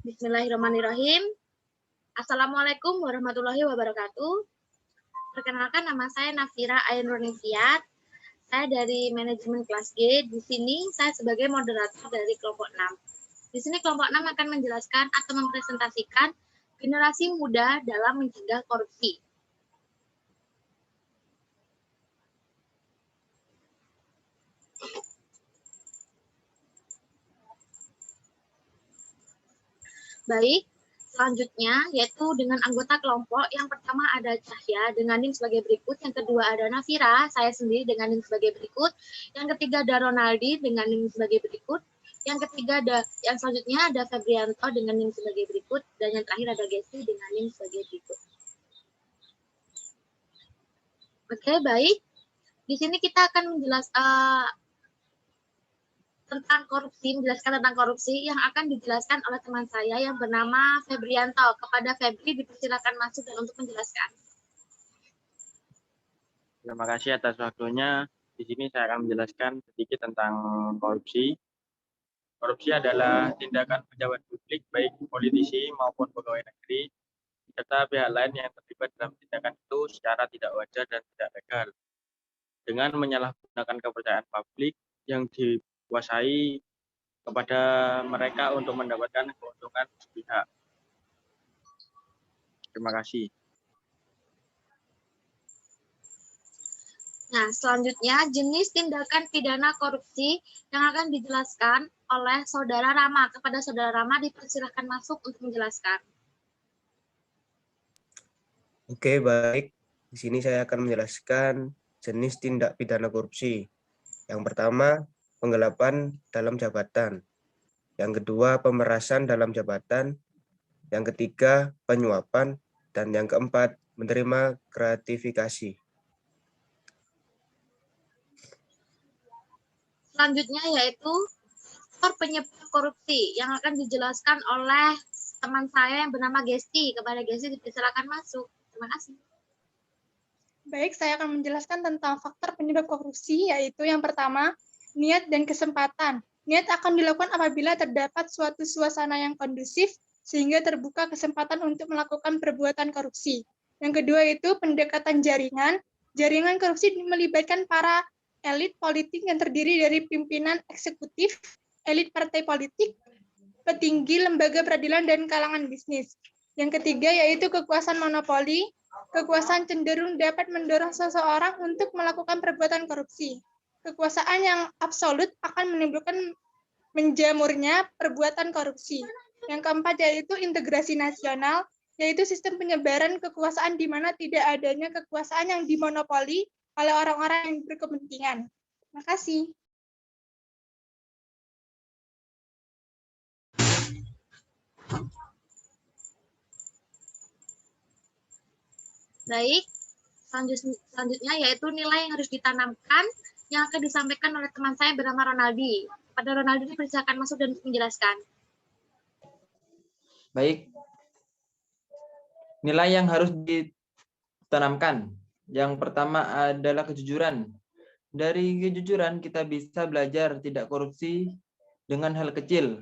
Bismillahirrahmanirrahim. Assalamualaikum warahmatullahi wabarakatuh. Perkenalkan, nama saya Nafira Ainurnifiat. Saya dari manajemen kelas G. Di sini saya sebagai moderator dari kelompok 6. Di sini kelompok 6 akan menjelaskan atau mempresentasikan generasi muda dalam mencegah korupsi. Baik, selanjutnya yaitu dengan anggota kelompok. Yang pertama ada Cahya dengan NIM sebagai berikut, yang kedua ada Nafira, saya sendiri dengan NIM sebagai berikut, yang ketiga ada Ronaldi dengan NIM sebagai berikut, yang selanjutnya ada Febrianto dengan NIM sebagai berikut, dan yang terakhir ada Gesti dengan NIM sebagai berikut. Oke, baik. Di sini kita akan menjelaskan tentang korupsi yang akan dijelaskan oleh teman saya yang bernama Febrianto. Kepada Febri dipersilakan masuk dan untuk menjelaskan. Terima kasih atas waktunya. Di sini saya akan menjelaskan sedikit tentang korupsi. Korupsi adalah tindakan pejabat publik, baik politisi maupun pegawai negeri, serta pihak lain yang terlibat dalam tindakan itu secara tidak wajar dan tidak legal, dengan menyalahgunakan kepercayaan publik yang dikuasai kepada mereka untuk mendapatkan keuntungan sepihak. Terima kasih. Nah, selanjutnya jenis tindakan pidana korupsi yang akan dijelaskan oleh Saudara Rama. Kepada Saudara Rama dipersilakan masuk untuk menjelaskan. Oke, baik. Di sini saya akan menjelaskan jenis tindak pidana korupsi. Yang pertama, penggelapan dalam jabatan. Yang kedua, pemerasan dalam jabatan. Yang ketiga, penyuapan. Dan yang keempat, menerima gratifikasi. Selanjutnya yaitu faktor penyebab korupsi yang akan dijelaskan oleh teman saya yang bernama Gesti. Kepada Gesti dipersilakan masuk. Terima kasih. Baik, saya akan menjelaskan tentang faktor penyebab korupsi, yaitu yang pertama, niat dan kesempatan. Niat akan dilakukan apabila terdapat suatu suasana yang kondusif, sehingga terbuka kesempatan untuk melakukan perbuatan korupsi. Yang kedua itu pendekatan jaringan. Jaringan korupsi melibatkan para elit politik yang terdiri dari pimpinan eksekutif, elit partai politik, petinggi lembaga peradilan, dan kalangan bisnis. Yang ketiga yaitu kekuasaan monopoli. Kekuasaan cenderung dapat mendorong seseorang untuk melakukan perbuatan korupsi. Kekuasaan yang absolut akan menimbulkan menjamurnya perbuatan korupsi. Yang keempat yaitu integrasi nasional, yaitu sistem penyebaran kekuasaan di mana tidak adanya kekuasaan yang dimonopoli oleh orang-orang yang berkepentingan. Terima kasih. Baik, selanjutnya yaitu nilai yang harus ditanamkan yang akan disampaikan oleh teman saya bernama Ronaldi. Pada Ronaldi dipersilakan masuk dan menjelaskan. Baik, nilai yang harus ditanamkan. Yang pertama adalah kejujuran. Dari kejujuran kita bisa belajar tidak korupsi dengan hal kecil.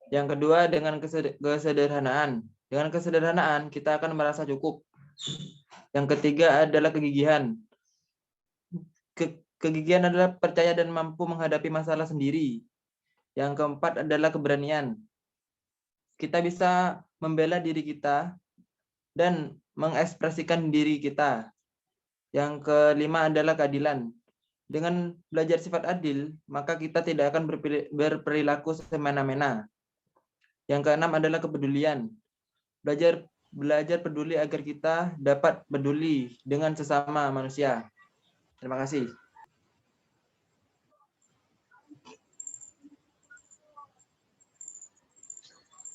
Yang kedua dengan kesederhanaan. Dengan kesederhanaan kita akan merasa cukup. Yang ketiga adalah kegigihan. Kegigihan adalah percaya dan mampu menghadapi masalah sendiri. Yang keempat adalah keberanian. Kita bisa membela diri kita dan mengekspresikan diri kita. Yang kelima adalah keadilan. Dengan belajar sifat adil, maka kita tidak akan berperilaku semena-mena. Yang keenam adalah kepedulian. Belajar peduli agar kita dapat peduli dengan sesama manusia. Terima kasih.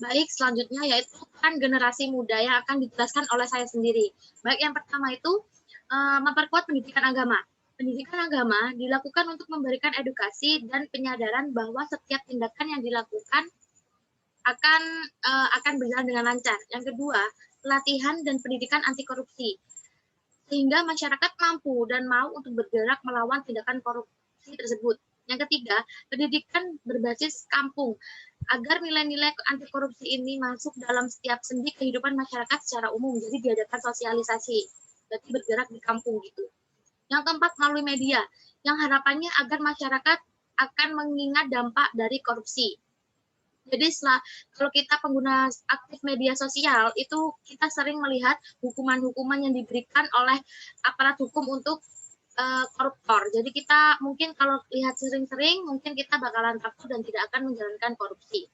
Baik, selanjutnya yaitu kan generasi muda yang akan dijelaskan oleh saya sendiri. Baik, yang pertama itu memperkuat pendidikan agama. Pendidikan agama dilakukan untuk memberikan edukasi dan penyadaran bahwa setiap tindakan yang dilakukan akan berjalan dengan lancar. Yang kedua, pelatihan dan pendidikan anti korupsi, sehingga masyarakat mampu dan mau untuk bergerak melawan tindakan korupsi tersebut. Yang ketiga, pendidikan berbasis kampung, agar nilai-nilai anti korupsi ini masuk dalam setiap sendi kehidupan masyarakat secara umum. Jadi diadakan sosialisasi, berarti bergerak di kampung gitu. Yang keempat, melalui media, yang harapannya agar masyarakat akan mengingat dampak dari korupsi. Jadi kalau kita pengguna aktif media sosial, itu kita sering melihat hukuman-hukuman yang diberikan oleh aparat hukum untuk koruptor. Jadi kita mungkin kalau lihat sering-sering, mungkin kita bakalan takut dan tidak akan menjalankan korupsi.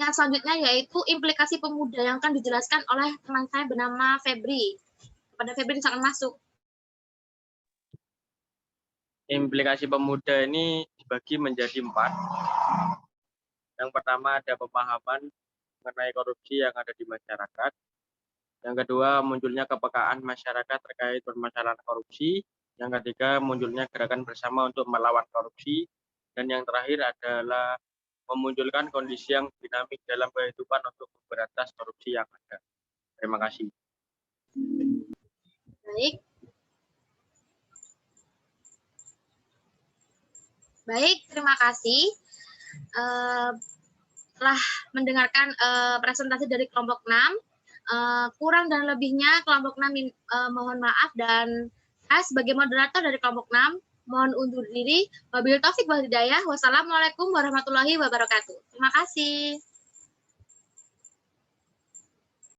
Yang selanjutnya yaitu implikasi pemuda yang akan dijelaskan oleh teman saya bernama Febri. Pada Febri silakan masuk. Implikasi pemuda ini dibagi menjadi 4. Yang pertama ada pemahaman mengenai korupsi yang ada di masyarakat. Yang kedua, munculnya kepekaan masyarakat terkait permasalahan korupsi. Yang ketiga, munculnya gerakan bersama untuk melawan korupsi. Dan yang terakhir adalah memunculkan kondisi yang dinamik dalam kehidupan untuk memberantas korupsi yang ada. Terima kasih. Baik. Baik, terima kasih. Telah mendengarkan presentasi dari kelompok 6. Kurang dan lebihnya kelompok 6 mohon maaf, dan saya sebagai moderator dari kelompok 6 mohon undur diri. Wabillahi taufik wal hidayah. Wassalamualaikum warahmatullahi wabarakatuh. Terima kasih.